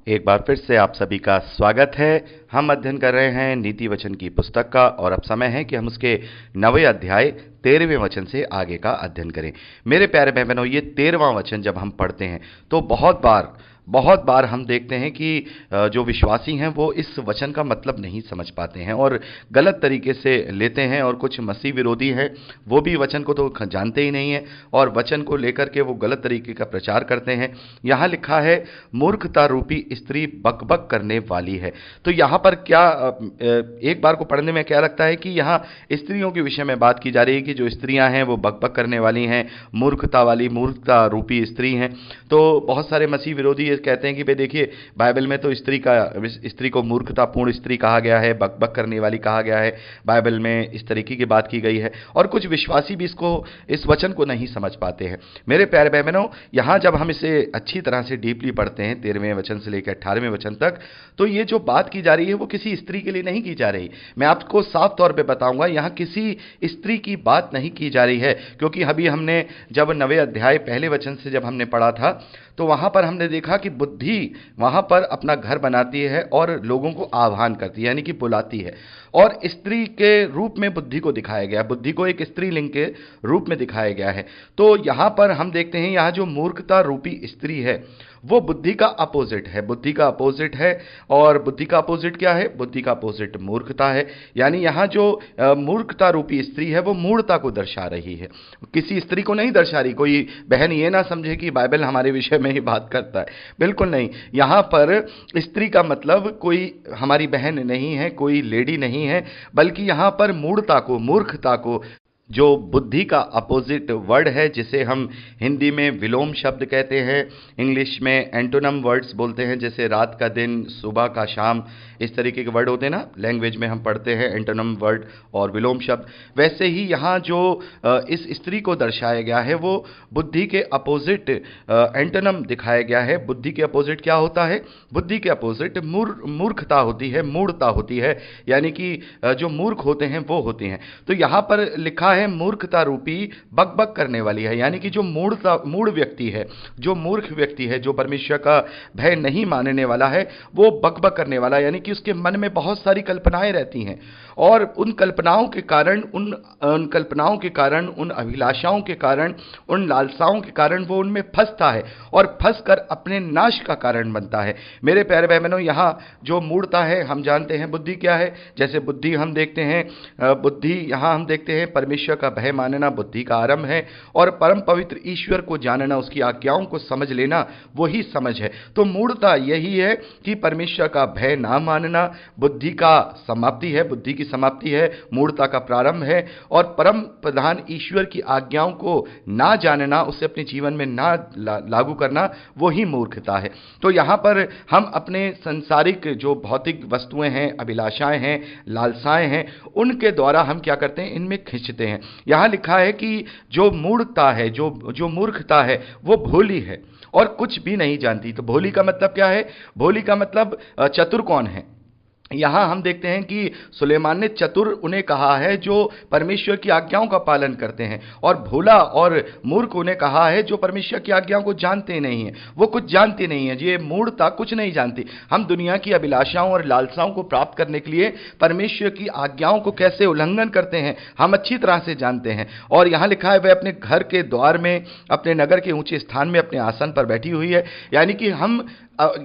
एक बार फिर से आप सभी का स्वागत है। हम अध्ययन कर रहे हैं नीति वचन की पुस्तक का और अब समय है कि हम उसके 9वें अध्याय 13वें वचन से आगे का अध्ययन करें। मेरे प्यारे भाई बहनों, ये 13वां वचन जब हम पढ़ते हैं तो बहुत बार हम देखते हैं कि जो विश्वासी हैं वो इस वचन का मतलब नहीं समझ पाते हैं और गलत तरीके से लेते हैं, और कुछ मसीह विरोधी हैं वो भी वचन को तो जानते ही नहीं है और वचन को लेकर के वो गलत तरीके का प्रचार करते हैं। यहाँ लिखा है मूर्खता रूपी स्त्री बकबक करने वाली है। तो यहाँ पर क्या एक बार को पढ़ने में क्या लगता है कि यहाँ स्त्रियों के विषय में बात की जा रही है कि जो स्त्रियां हैं वो बकबक करने वाली हैं, मूर्खता रूपी स्त्री हैं। तो बहुत सारे मसीह विरोधी ये कहते हैं कि भाई देखिए, बाइबल में तो स्त्री को मूर्खतापूर्ण स्त्री कहा गया है, बकबक करने वाली कहा गया है, बाइबल में इस तरीके की बात की गई है। और कुछ विश्वासी भी इस वचन को नहीं समझ पाते हैं। मेरे प्यारे भाई बहनों, यहाँ जब हम इसे अच्छी तरह से डीपली पढ़ते हैं 13वें वचन से लेकर 18वें वचन तक, तो ये जो बात की जा रही है वो किसी स्त्री के लिए नहीं की जा रही। मैं आपको साफ तौर पे बताऊंगा, यहाँ किसी स्त्री की बात नहीं की जा रही है, क्योंकि अभी हमने जब 9वें अध्याय पहले वचन से जब हमने पढ़ा था तो वहां पर हमने देखा कि बुद्धि वहां पर अपना घर बनाती है और लोगों को आह्वान करती है, यानी कि बुलाती है, और स्त्री के रूप में बुद्धि को दिखाया गया, बुद्धि को एक स्त्रीलिंग के रूप में दिखाया गया है। तो यहां पर हम देखते हैं यहाँ जो मूर्खता रूपी स्त्री है वो बुद्धि का अपोजिट है, बुद्धि का अपोजिट है। और बुद्धि का अपोजिट क्या है? बुद्धि का अपोजिट मूर्खता है। यानी यहाँ जो मूर्खता रूपी स्त्री है वो मूढ़ता को दर्शा रही है, किसी स्त्री को नहीं दर्शा रही। कोई बहन ये ना समझे कि बाइबल हमारे विषय में ही बात करता है, बिल्कुल नहीं। यहाँ पर स्त्री का मतलब कोई हमारी बहन नहीं है, कोई लेडी नहीं है, बल्कि यहाँ पर मूढ़ता को, मूर्खता को, जो बुद्धि का अपोजिट वर्ड है, जिसे हम हिंदी में विलोम शब्द कहते हैं, इंग्लिश में एंटोनम वर्ड्स बोलते हैं, जैसे रात का दिन, सुबह का शाम, इस तरीके के वर्ड होते हैं ना, लैंग्वेज में हम पढ़ते हैं एंटोनम वर्ड और विलोम शब्द। वैसे ही यहाँ जो इस स्त्री को दर्शाया गया है वो बुद्धि के अपोजिट एंटोनम दिखाया गया है। बुद्धि के अपोजिट क्या होता है? बुद्धि के अपोजिट मूर्खता होती है, मूढ़ता होती है, यानी कि जो मूर्ख होते हैं वो होते हैं। तो यहाँ पर लिखा है मूर्खता रूपी बकबक करने वाली है, यानी कि जो मूढ़ व्यक्ति है, जो मूर्ख व्यक्ति है, जो परमेश्वर का भय नहीं मानने वाला है, वो बकबक करने वाला, यानी कि उसके मन में बहुत सारी कल्पनाएं रहती हैं और उन कल्पनाओं के कारण, उन अभिलाषाओं के कारण, उन लालसाओं के कारण वो उनमें फंसता है और फंसकर अपने नाश का कारण बनता है। मेरे प्यारे भाई बहनों, यहाँ जो मूढ़ता है, हम जानते हैं बुद्धि क्या है। जैसे बुद्धि हम देखते हैं, बुद्धि यहाँ हम देखते हैं परमेश्वर का भय मानना बुद्धि का आरंभ है, और परम पवित्र ईश्वर को जानना, उसकी आज्ञाओं को समझ लेना, वही समझ है। तो मूढ़ता यही है कि परमेश्वर का भय ना मानना बुद्धि का समाप्ति है, बुद्धि की समाप्ति है, मूढ़ता का प्रारंभ है। और परम प्रधान ईश्वर की आज्ञाओं को ना जानना, उसे अपने जीवन में ना लागू करना, वही मूर्खता है। तो यहाँ पर हम अपने सांसारिक जो भौतिक वस्तुएं हैं, अभिलाषाएं हैं, लालसाएं हैं, उनके द्वारा हम क्या करते हैं? इनमें खींचते हैं। यहाँ लिखा है कि जो मूढ़ता है, जो मूर्खता है, वो भोली है और कुछ भी नहीं जानती। तो भोली का मतलब क्या है? भोली का मतलब चतुर कौन है? यहाँ हम देखते हैं कि सुलेमान ने चतुर उन्हें कहा है जो परमेश्वर की आज्ञाओं का पालन करते हैं, और भोला और मूर्ख उन्हें कहा है जो परमेश्वर की आज्ञाओं को जानते नहीं हैं, वो कुछ जानते नहीं हैं। ये मूढ़ता कुछ नहीं जानती। हम दुनिया की अभिलाषाओं और लालसाओं को प्राप्त करने के लिए परमेश्वर की आज्ञाओं को कैसे उल्लंघन करते हैं, हम अच्छी तरह से जानते हैं। और यहाँ लिखा है वह अपने घर के द्वार में, अपने नगर के ऊंचे स्थान में अपने आसन पर बैठी हुई है। यानी कि हम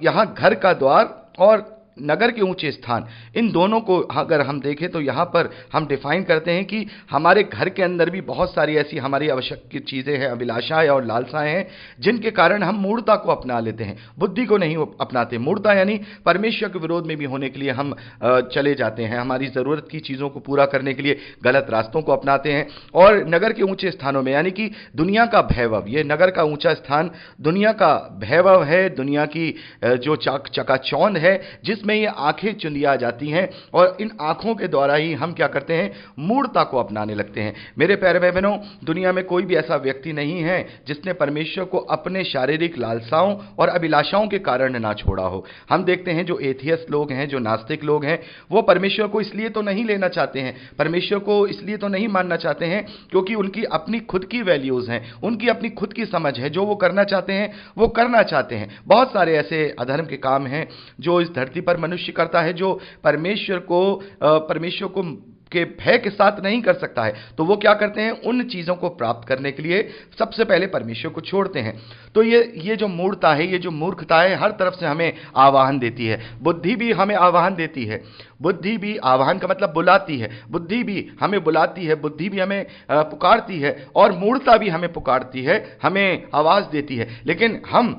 यहाँ घर का द्वार और नगर के ऊंचे स्थान, इन दोनों को अगर हम देखें तो यहाँ पर हम डिफाइन करते हैं कि हमारे घर के अंदर भी बहुत सारी ऐसी हमारी आवश्यक चीज़ें हैं, अभिलाषाएं और लालसाएं हैं, जिनके कारण हम मूढ़ता को अपना लेते हैं, बुद्धि को नहीं अपनाते। मूढ़ता यानी परमेश्वर के विरोध में भी होने के लिए हम चले जाते हैं, हमारी ज़रूरत की चीज़ों को पूरा करने के लिए गलत रास्तों को अपनाते हैं। और नगर के ऊंचे स्थानों में, यानी कि दुनिया का वैभव, ये नगर का ऊंचा स्थान दुनिया का वैभव है, दुनिया की जो चकाचौंध है, जिस जिसमें ये आंखें चुंधिया जाती हैं और इन आंखों के द्वारा ही हम क्या करते हैं, मूढ़ता को अपनाने लगते हैं। मेरे प्यारे भाई बहनों, दुनिया में कोई भी ऐसा व्यक्ति नहीं है जिसने परमेश्वर को अपने शारीरिक लालसाओं और अभिलाषाओं के कारण ना छोड़ा हो। हम देखते हैं जो एथियस्ट लोग हैं, जो नास्तिक लोग हैं, वो परमेश्वर को इसलिए तो नहीं लेना चाहते हैं, परमेश्वर को इसलिए तो नहीं मानना चाहते हैं क्योंकि उनकी अपनी खुद की वैल्यूज हैं, उनकी अपनी खुद की समझ है, जो वो करना चाहते हैं वो करना चाहते हैं। बहुत सारे ऐसे अधर्म के काम हैं जो इस धरती पर मनुष्य करता है, जो परमेश्वर को के भय के साथ नहीं कर सकता है। तो वो क्या करते हैं, उन चीजों को प्राप्त करने के लिए सबसे पहले परमेश्वर को छोड़ते हैं। तो ये जो मूढ़ता है, ये जो मूर्खता है, हर तरफ से हमें आवाहन देती है। बुद्धि भी हमें आवाहन देती है, बुद्धि भी, आवाहन का मतलब बुलाती है, बुद्धि भी हमें बुलाती है, बुद्धि भी हमें पुकारती है, और मूढ़ता भी हमें पुकारती है, हमें आवाज देती है। लेकिन हम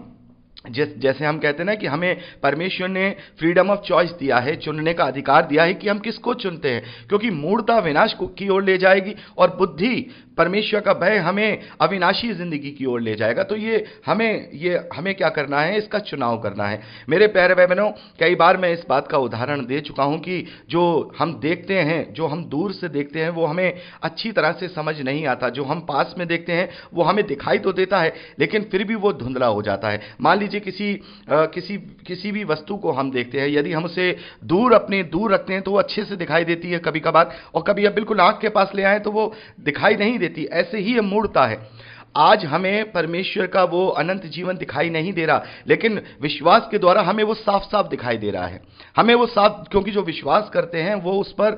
जैसे हम कहते हैं ना कि हमें परमेश्वर ने फ्रीडम ऑफ चॉइस दिया है, चुनने का अधिकार दिया है कि हम किसको चुनते हैं, क्योंकि मूढ़ता विनाश की ओर ले जाएगी और बुद्धि, परमेश्वर का भय हमें अविनाशी जिंदगी की ओर ले जाएगा। तो ये हमें क्या करना है, इसका चुनाव करना है। मेरे प्यारे भाई बहनों, कई बार मैं इस बात का उदाहरण दे चुका हूं कि जो हम देखते हैं, जो हम दूर से देखते हैं, वो हमें अच्छी तरह से समझ नहीं आता। जो हम पास में देखते हैं वो हमें दिखाई तो देता है, लेकिन फिर भी वो धुंधला हो जाता है। मान लीजिए किसी भी वस्तु को हम देखते हैं, यदि हम उसे दूर रखते हैं तो वो अच्छे से दिखाई देती है कभी कभार, और कभी अब बिल्कुल आंख के पास ले आए तो वो दिखाई नहीं देती। ऐसे ही ये मूढ़ता है। आज हमें परमेश्वर का वो अनंत जीवन दिखाई नहीं दे रहा, लेकिन विश्वास के द्वारा हमें वो साफ साफ दिखाई दे रहा है। हमें वो साफ, क्योंकि जो विश्वास करते हैं वो उस पर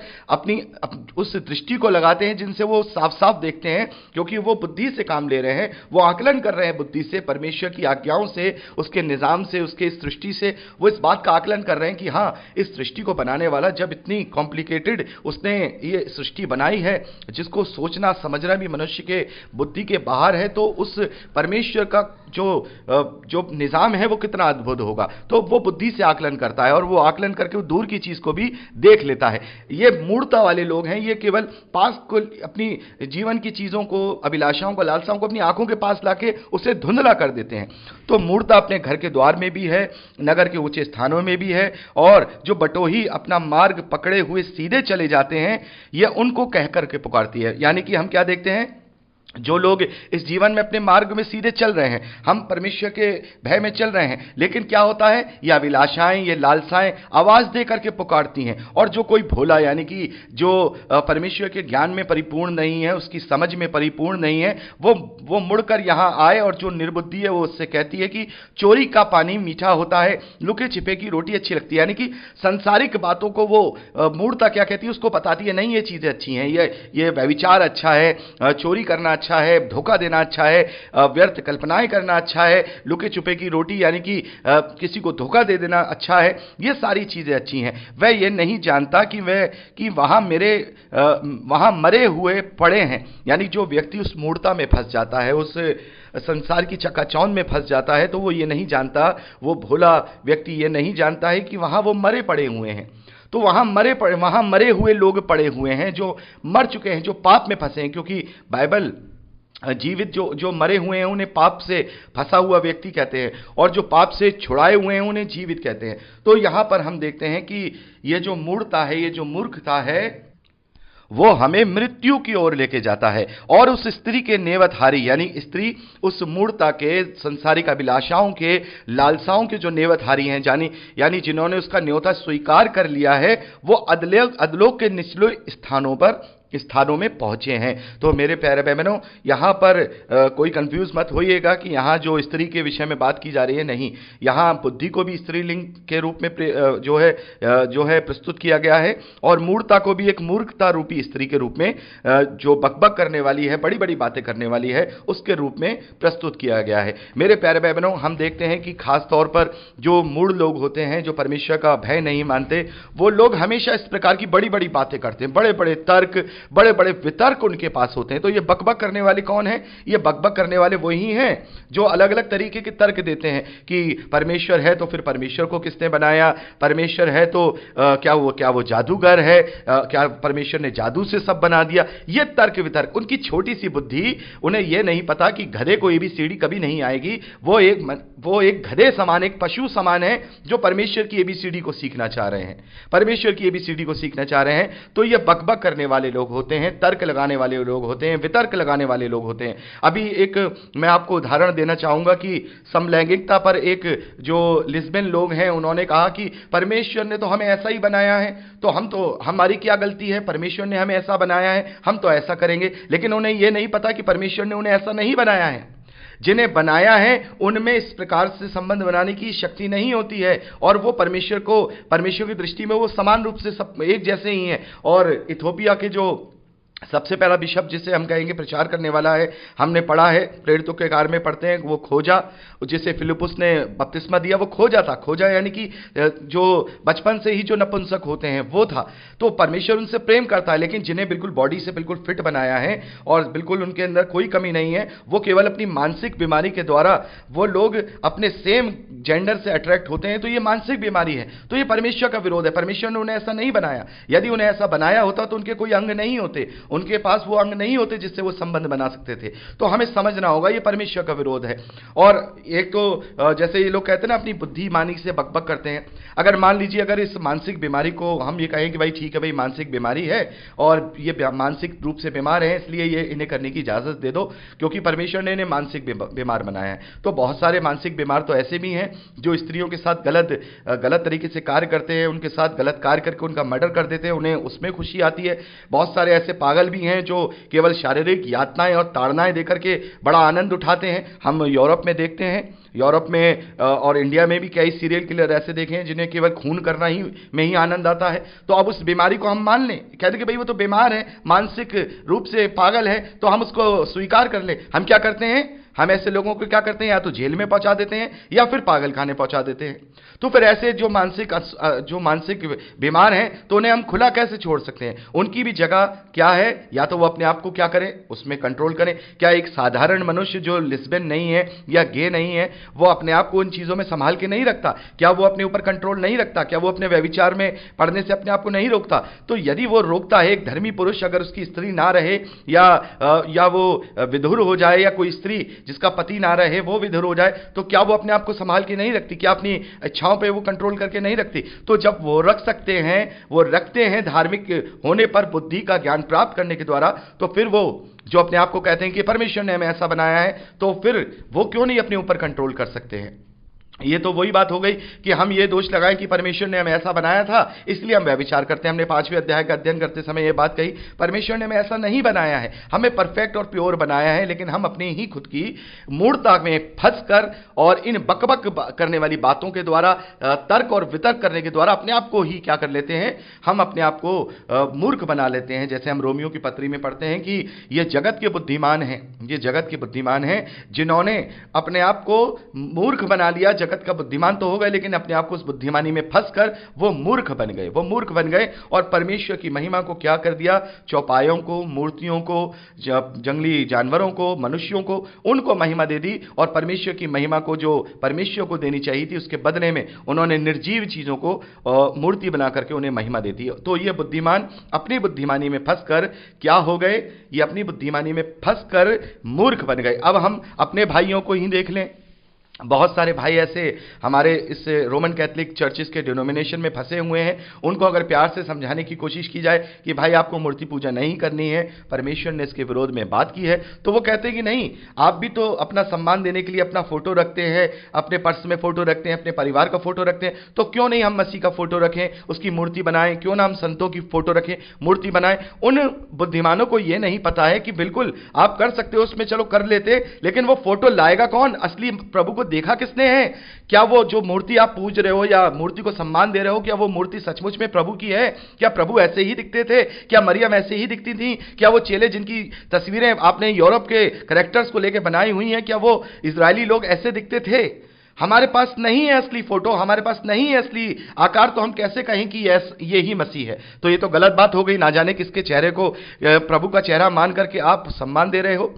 उस दृष्टि को लगाते हैं जिनसे वो साफ साफ देखते हैं, क्योंकि वो बुद्धि से काम ले रहे हैं, वो आकलन कर रहे हैं बुद्धि से, परमेश्वर की आज्ञाओं से, उसके निजाम से, उसके सृष्टि से। वो इस बात का आकलन कर रहे हैं कि हाँ, इस सृष्टि को बनाने वाला जब इतनी कॉम्प्लिकेटेड उसने ये सृष्टि बनाई है, जिसको सोचना समझना भी मनुष्य के बुद्धि के बाहर है, तो उस परमेश्वर का जो निजाम है वो कितना अद्भुत होगा। तो वो बुद्धि से आकलन करता है, और वो आकलन करके वो दूर की चीज को भी देख लेता है। ये मूढ़ता वाले लोग हैं, ये केवल पास को, अपनी जीवन की चीजों को, अभिलाषाओं को, लालसाओं को अपनी आंखों के पास लाके उसे धुंधला कर देते हैं। तो मूढ़ता अपने घर के द्वार में भी है, नगर के ऊंचे स्थानों में भी है, और जो बटोही अपना मार्ग पकड़े हुए सीधे चले जाते हैं, यह उनको कह करके पुकारती है। यानी कि हम क्या देखते हैं, जो लोग इस जीवन में अपने मार्ग में सीधे चल रहे हैं, हम परमेश्वर के भय में चल रहे हैं, लेकिन क्या होता है, ये अभिलाषाएं, ये लालसाएं आवाज दे करके पुकारती हैं। और जो कोई भोला, यानी कि जो परमेश्वर के ज्ञान में परिपूर्ण नहीं है, उसकी समझ में परिपूर्ण नहीं है, वो मुड़कर यहां आए, और जो निर्बुद्धि है वो उससे कहती है कि चोरी का पानी मीठा होता है, लुके छिपे की रोटी अच्छी लगती है। यानी कि संसारिक बातों को वो मूढ़ता क्या कहती है, उसको बताती है, नहीं ये चीजें अच्छी हैं, ये व्यभिचार अच्छा है, चोरी करना अच्छा है, धोखा देना अच्छा है, व्यर्थ कल्पनाएं करना अच्छा है, लुके छुपे की रोटी यानी कि किसी को धोखा दे देना अच्छा है, ये सारी चीजें अच्छी हैं। वह ये नहीं जानता कि वहां मरे हुए पड़े हैं। यानी जो व्यक्ति उस मूढ़ता में फंस जाता है, उस संसार की चकाचौंध में फंस जाता है, तो वो ये नहीं जानता, वो भोला व्यक्ति ये नहीं जानता है कि वहां वो मरे पड़े हुए हैं। तो वहां मरे हुए लोग पड़े हुए हैं, जो मर चुके हैं, जो पाप में फंसे हैं। क्योंकि बाइबल जीवित जो मरे हुए हैं उन्हें पाप से फंसा हुआ व्यक्ति कहते हैं, और जो पाप से छुड़ाए हुए हैं उन्हें जीवित कहते हैं। तो यहां पर हम देखते हैं कि ये जो मूढ़ता है, ये जो मूर्खता है, वो हमें मृत्यु की ओर लेके जाता है। और उस स्त्री के नेवतहारी, यानी स्त्री उस मूढ़ता के, संसारिक अभिलाषाओं के, लालसाओं के जो नेवतहारी हैं, यानी जिन्होंने उसका न्योता स्वीकार कर लिया है, वो अधलोक के निचले स्थानों में पहुंचे हैं। तो मेरे प्यारे बहनों, यहां पर कोई कंफ्यूज मत होइएगा कि यहां जो स्त्री के विषय में बात की जा रही है, नहीं, यहां बुद्धि को भी स्त्रीलिंग के रूप में जो है प्रस्तुत किया गया है, और मूढ़ता को भी एक मूर्खता रूपी स्त्री के रूप में, जो बकबक करने वाली है, बड़ी बड़ी बातें करने वाली है, उसके रूप में प्रस्तुत किया गया है। मेरे प्यारे बहनों, हम देखते हैं कि खास तौर पर जो मूढ़ लोग होते हैं, जो परमेश्वर का भय नहीं मानते, वो लोग हमेशा इस प्रकार की बड़ी बड़ी बातें करते हैं, बड़े बड़े तर्क, बड़े बड़े वितर्क उनके पास होते हैं। तो ये बकबक करने वाले कौन हैं? ये बकबक करने वाले वही हैं जो अलग अलग तरीके के तर्क देते हैं कि परमेश्वर है तो फिर परमेश्वर को किसने बनाया, परमेश्वर है तो क्या वो जादूगर है, क्या परमेश्वर ने जादू से सब बना दिया। ये तर्क वितर्क, उनकी छोटी सी बुद्धि, उन्हें यह नहीं पता कि गधे को एबीसीडी कभी नहीं आएगी। वो एक गधे समान, एक पशु समान है जो परमेश्वर की एबीसीडी को सीखना चाह रहे हैं, परमेश्वर की एबीसीडी को सीखना चाह रहे हैं। तो ये बकबक करने वाले लोग होते हैं, तर्क लगाने वाले लोग होते हैं, वितर्क लगाने वाले लोग होते हैं। अभी एक मैं आपको उदाहरण देना चाहूंगा कि समलैंगिकता पर एक जो लिस्बन लोग हैं उन्होंने कहा कि परमेश्वर ने तो हमें ऐसा ही बनाया है, तो हमारी क्या गलती है, परमेश्वर ने हमें ऐसा बनाया है, हम तो ऐसा करेंगे। लेकिन उन्हें यह नहीं पता कि परमेश्वर ने उन्हें ऐसा नहीं बनाया है। जिन्हें बनाया है उनमें इस प्रकार से संबंध बनाने की शक्ति नहीं होती है, और वो परमेश्वर की दृष्टि में वो समान रूप से सब एक जैसे ही हैं। और इथोपिया के जो सबसे पहला बिशप जिसे हम कहेंगे प्रचार करने वाला है, हमने पढ़ा है, प्रेरितों के कार्य में पढ़ते हैं, वो खोजा, जिसे फिलिपुस ने बपतिस्मा दिया, वो खोजा यानी कि जो बचपन से ही जो नपुंसक होते हैं वो था। तो परमेश्वर उनसे प्रेम करता है, लेकिन जिन्हें बिल्कुल बॉडी से बिल्कुल फिट बनाया है और बिल्कुल उनके अंदर कोई कमी नहीं है, वो केवल अपनी मानसिक बीमारी के द्वारा वो लोग अपने सेम जेंडर से अट्रैक्ट होते हैं। तो ये मानसिक बीमारी है, तो ये परमेश्वर का विरोध है। परमेश्वर ने उन्हें ऐसा नहीं बनाया। यदि उन्हें ऐसा बनाया होता तो उनके कोई अंग नहीं होते, उनके पास वो अंग नहीं होते जिससे वो संबंध बना सकते थे। तो हमें समझना होगा ये परमेश्वर का विरोध है। और एक तो जैसे ये लोग कहते हैं ना, अपनी बुद्धिमानी से बकबक करते हैं। अगर मान लीजिए अगर इस मानसिक बीमारी को हम ये कहें कि भाई ठीक है भाई मानसिक बीमारी है और ये मानसिक रूप से बीमार है, इसलिए ये इन्हें करने की इजाजत दे दो क्योंकि परमेश्वर ने इन्हें मानसिक बीमार बनाया है। तो बहुत सारे मानसिक बीमार तो ऐसे भी हैं जो स्त्रियों के साथ गलत तरीके से कार्य करते हैं, उनके साथ गलत कार्य करके उनका मर्डर कर देते हैं, उन्हें उसमें खुशी आती है। बहुत सारे ऐसे पागल भी हैं जो केवल शारीरिक यातनाएं और ताड़नाएं देकर के बड़ा आनंद उठाते हैं। हम यूरोप में देखते हैं, यूरोप में और इंडिया में भी कई सीरियल किलर ऐसे देखे हैं जिन्हें केवल खून करना ही में ही आनंद आता है। तो अब उस बीमारी को हम मान लें, कहते हैं कि भाई वो तो बीमार है, मानसिक रूप से पागल है, तो हम उसको स्वीकार कर लें। हम क्या करते हैं, हम ऐसे लोगों को क्या करते हैं, या तो जेल में पहुंचा देते हैं या फिर पागल खाने पहुंचा देते हैं। तो फिर ऐसे जो मानसिक बीमार हैं तो उन्हें हम खुला कैसे छोड़ सकते हैं? उनकी भी जगह क्या है, या तो वो अपने आप को क्या करें, उसमें कंट्रोल करें। क्या एक साधारण मनुष्य जो लिस्बन नहीं है या गे नहीं है, वो अपने आप को उन चीजों में संभाल के नहीं रखता? क्या वो अपने ऊपर कंट्रोल नहीं रखता? क्या वो अपने व्यभिचार में पड़ने से अपने आप को नहीं रोकता? तो यदि वो रोकता है, एक धर्मी पुरुष अगर उसकी स्त्री ना रहे या वो विधुर हो जाए, या कोई स्त्री जिसका पति ना रहे वो विधुर हो जाए, तो क्या वो अपने आप को संभाल के नहीं रखती? क्या अपनी इच्छाओं पे वो कंट्रोल करके नहीं रखती? तो जब वो रखते हैं धार्मिक होने पर, बुद्धि का ज्ञान प्राप्त करने के द्वारा, तो फिर वो जो अपने आप को कहते हैं कि परमेश्वर ने हमें ऐसा बनाया है, तो फिर वो क्यों नहीं अपने ऊपर कंट्रोल कर सकते हैं? ये तो वही बात हो गई कि हम ये दोष लगाएं कि परमेश्वर ने हमें ऐसा बनाया था इसलिए हम व्यभिचार करते हैं। हमने 5वें अध्याय का अध्ययन करते समय ये बात कही, परमेश्वर ने हमें ऐसा नहीं बनाया है, हमें परफेक्ट और प्योर बनाया है। लेकिन हम अपनी ही खुद की मूर्खता में फंसकर और इन बकबक करने वाली बातों के द्वारा, तर्क और वितर्क करने के द्वारा अपने आप को ही क्या कर लेते हैं, हम अपने आप को मूर्ख बना लेते हैं। जैसे हम रोमियो की पत्री में पढ़ते हैं कि ये जगत के बुद्धिमान हैं, जिन्होंने अपने आप को मूर्ख बना लिया। जगत का बुद्धिमान तो हो गए, लेकिन अपने आप को उस बुद्धिमानी में फंसकर वो मूर्ख बन गए और परमेश्वर की महिमा को क्या कर दिया, चौपायों को, मूर्तियों को, जंगली जानवरों को, मनुष्यों को, उनको महिमा दे दी। और परमेश्वर की महिमा को जो परमेश्वर को देनी चाहिए थी, उसके बदले में उन्होंने निर्जीव चीजों को मूर्ति बना करके उन्हें महिमा दे दी। तो ये बुद्धिमान अपनी बुद्धिमानी में फंसकर क्या हो गए, ये अपनी बुद्धिमानी में फंसकर मूर्ख बन गए। अब हम अपने भाइयों को ही देख लें, बहुत सारे भाई ऐसे हमारे इस रोमन कैथोलिक चर्चिस के डिनोमिनेशन में फंसे हुए हैं। उनको अगर प्यार से समझाने की कोशिश की जाए कि भाई आपको मूर्ति पूजा नहीं करनी है, परमेश्वर ने इसके विरोध में बात की है, तो वो कहते हैं कि नहीं, आप भी तो अपना सम्मान देने के लिए अपना फोटो रखते हैं, अपने पर्स में फोटो रखते हैं, अपने परिवार का फोटो रखते हैं, तो क्यों नहीं हम मसीह का फोटो रखें, उसकी मूर्ति बनाएं? क्यों ना हम संतों की फोटो रखें, मूर्ति बनाएं? उन बुद्धिमानों को यह नहीं पता है कि बिल्कुल आप कर सकते हो, उसमें चलो कर लेते, लेकिन वो फोटो लाएगा कौन? असली प्रभु को देखा किसने है? क्या वो जो मूर्ति आप पूज रहे हो या मूर्ति को सम्मान दे रहे हो, क्या वो मूर्ति सचमुच में प्रभु की है? क्या प्रभु ऐसे ही दिखते थे? क्या मरियम ऐसे ही दिखती थी? क्या वो चेले जिनकी तस्वीरें आपने यूरोप के कैरेक्टर्स को लेकर बनाई हुई हैं, क्या वो इजरायली लोग ऐसे दिखते थे? हमारे पास नहीं है असली फोटो, हमारे पास नहीं है असली आकार, तो हम कैसे कहें कि ये ही मसीह है? तो ये तो गलत बात हो गई। ना जाने किसके चेहरे को प्रभु का चेहरा मान करके आप सम्मान दे रहे हो।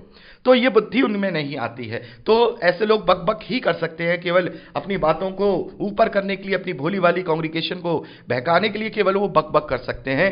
तो ये बुद्धि उनमें नहीं आती है। तो ऐसे लोग बक बक ही कर सकते हैं, केवल अपनी बातों को ऊपर करने के लिए, अपनी भोली वाली कांग्रीगेशन को बहकाने के लिए केवल वो बक बक कर सकते हैं,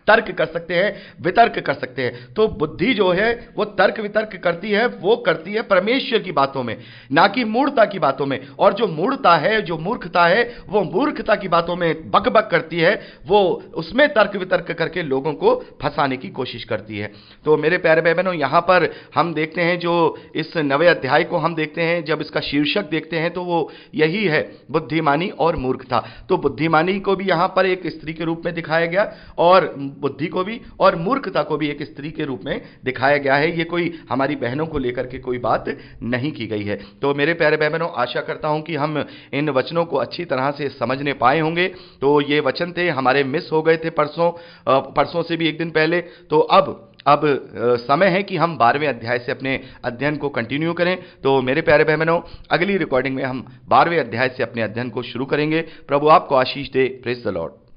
तर्क कर सकते हैं, वितर्क कर सकते हैं। तो बुद्धि जो है वो तर्क वितर्क करती है, वो करती है परमेश्वर की बातों में, ना कि मूढ़ता की बातों में। और जो मूढ़ता है, जो मूर्खता है, वो मूर्खता की बातों में बकबक करती है, वो उसमें तर्क वितर्क करके लोगों को फंसाने की कोशिश करती है। तो मेरे प्यारे भाई बहनों, यहां पर हम देखते हैं, जो इस नवे अध्याय को हम देखते हैं, जब इसका शीर्षक देखते हैं तो वो यही है, बुद्धिमानी और मूर्खता। तो बुद्धिमानी को भी यहां पर एक स्त्री के रूप में दिखाया गया, और बुद्धि को भी और मूर्खता को भी एक स्त्री के रूप में दिखाया गया है। ये कोई हमारी बहनों को लेकर के कोई बात नहीं की गई है। तो मेरे प्यारे बहनों, आशा करता हूं कि हम इन वचनों को अच्छी तरह से समझने पाए होंगे। तो ये वचन थे, हमारे मिस हो गए थे परसों से भी एक दिन पहले। तो अब समय है कि हम 12वें अध्याय से अपने अध्ययन को कंटिन्यू करें। तो मेरे प्यारे बहनों, अगली रिकॉर्डिंग में हम 12वें अध्याय से अपने अध्ययन को शुरू करेंगे। प्रभु आपको आशीष दे। Praise the Lord.